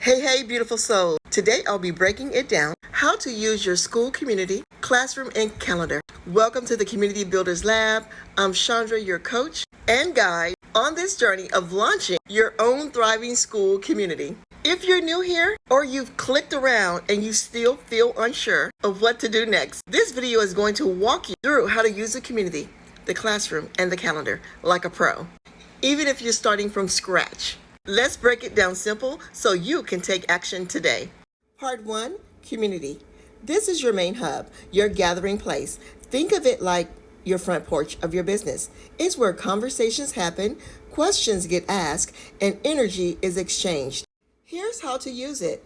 Hey, beautiful soul. Today I'll be breaking it down how to use your school community, classroom, and calendar. Welcome to the Community Builders Lab. I'm Chandra, your coach and guide on this journey of launching your own thriving school community. If you're new here or you've clicked around and you still feel unsure of what to do next, this video is going to walk you through how to use the community, the classroom, and the calendar like a pro, even if you're starting from scratch. Let's break it down simple so you can take action today. Part 1, community. This is your main hub, your gathering place. Think of it like your front porch of your business. It's where conversations happen, questions get asked, and energy is exchanged. Here's how to use it.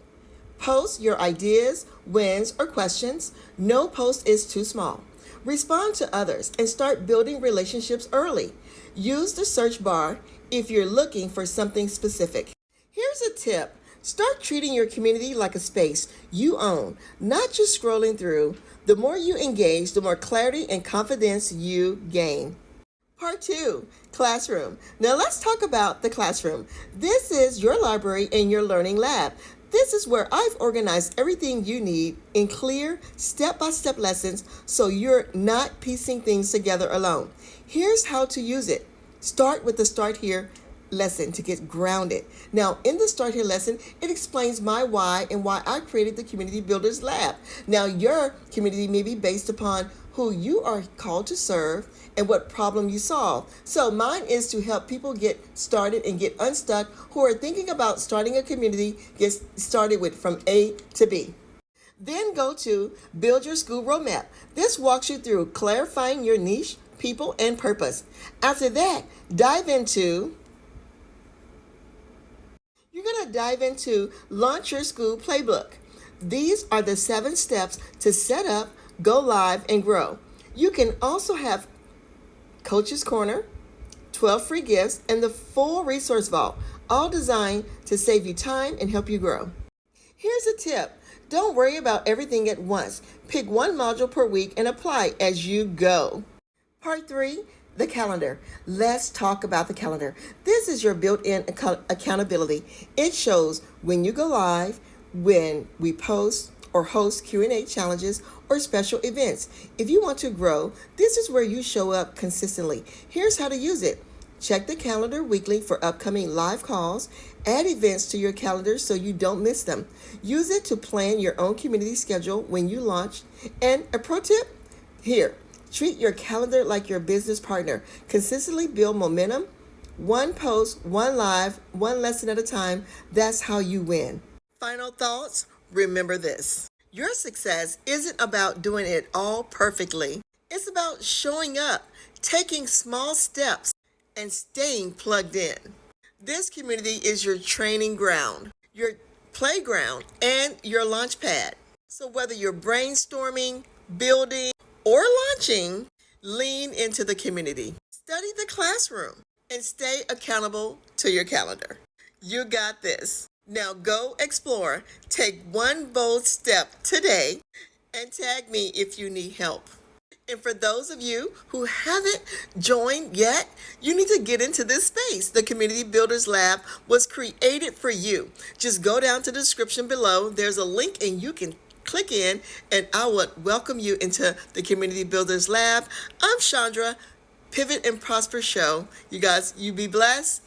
Post your ideas, wins, or questions. No post is too small. Respond to others and start building relationships early. Use the search bar if you're looking for something specific. Here's a tip. Start treating your community like a space you own, not just scrolling through. The more you engage, the more clarity and confidence you gain. Part 2, classroom. Now let's talk about the classroom. This is your library and your learning lab. This is where I've organized everything you need in clear, step-by-step lessons so you're not piecing things together alone. Here's how to use it. Start with the Start Here lesson to get grounded. Now, in the Start Here lesson, it explains my why and why I created the Community Builders Lab. Now, your community may be based upon who you are called to serve and what problem you solve. So mine is to help people get started and get unstuck who are thinking about starting a community, get started with from A to B. Then go to Build Your School Roadmap. This walks you through clarifying your niche, people, and purpose. After that, you're going to dive into Launch Your School Playbook. These are the 7 steps to set up, go live, and grow. You can also have Coach's Corner, 12 free gifts, and the full resource vault, all designed to save you time and help you grow. Here's a tip. Don't worry about everything at once. Pick one module per week and apply as you go. Part 3, the calendar. Let's talk about the calendar. This is your built-in accountability. It shows when you go live, when we post or host Q&A challenges or special events. If you want to grow, this is where you show up consistently. Here's how to use it. Check the calendar weekly for upcoming live calls. Add events to your calendar so you don't miss them. Use it to plan your own community schedule when you launch. And a pro tip here. Treat your calendar like your business partner. Consistently build momentum. One post, one live, one lesson at a time. That's how you win. Final thoughts. Remember this. Your success isn't about doing it all perfectly. It's about showing up, taking small steps, and staying plugged in. This community is your training ground, your playground, and your launch pad. So whether you're brainstorming, building, or launching, lean into the community. Study the classroom and stay accountable to your calendar. You got this. Now go explore. Take one bold step today and tag me if you need help. And for those of you who haven't joined yet, you need to get into this space. The Community Builders Lab was created for you. Just go down to the description below. There's a link and you can click in, and I would welcome you into the Community Builders Lab. I'm Chandra, Pivot and Prosper Show. You guys, you be blessed.